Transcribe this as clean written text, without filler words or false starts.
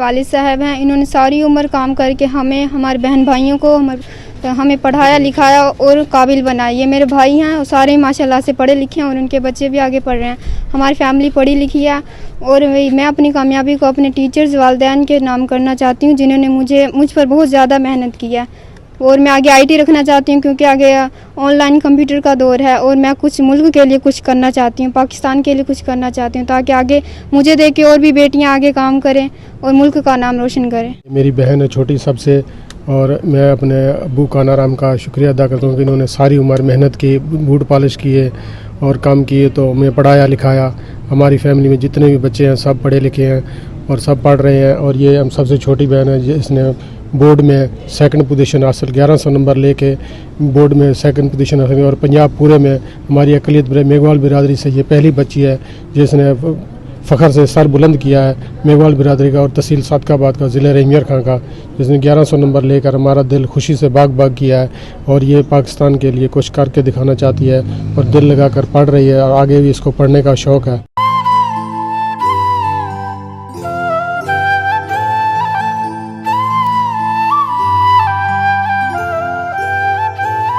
वालिद साहब हैं, इन्होंने सारी उम्र काम करके हमें, हमारे बहन भाइयों को हमें पढ़ाया लिखाया और काबिल बनाया। ये मेरे भाई हैं और सारे माशाल्लाह से पढ़े लिखे हैं और उनके बच्चे भी आगे पढ़ रहे हैं। हमारी फैमिली पढ़ी लिखी है और मैं अपनी कामयाबी को अपने टीचर्स वालिदैन के नाम करना चाहती हूँ, जिन्होंने मुझ पर बहुत ज़्यादा मेहनत की है। और मैं आगे IT रखना चाहती हूँ, क्योंकि आगे ऑनलाइन कंप्यूटर का दौर है और मैं कुछ मुल्क के लिए कुछ करना चाहती हूँ, पाकिस्तान के लिए कुछ करना चाहती हूँ, ताकि आगे मुझे देख के और भी बेटियाँ आगे काम करें और मुल्क का नाम रोशन करें। मेरी बहन है छोटी सबसे, और मैं अपने अब्बू कानाराम का शुक्रिया अदा करता हूँ कि इन्होंने सारी उम्र मेहनत की, बूट पॉलिश किए और काम किए, तो मैं पढ़ाया लिखाया। हमारी फैमिली में जितने भी बच्चे हैं सब पढ़े लिखे हैं और सब पढ़ रहे हैं। और ये हम सबसे छोटी बहन है जिसने बोर्ड में 2nd पोजीशन हासिल, 1100 नंबर लेके बोर्ड में 2nd पोजीशन हासिल, और पंजाब पूरे में हमारी अक़लियत मेघवाल बिरादरी से ये पहली बच्ची है जिसने फ़ख्र से सर बुलंद किया है मेघवाल बिरादरी का और तहसील सादकाबाद का, ज़िले रहीमियर खां का, जिसने 1100 नंबर लेकर हमारा दिल खुशी से बाग बाग किया है। और ये पाकिस्तान के लिए कुछ करके दिखाना चाहती है और दिल लगाकर पढ़ रही है और आगे भी इसको पढ़ने का शौक़ है।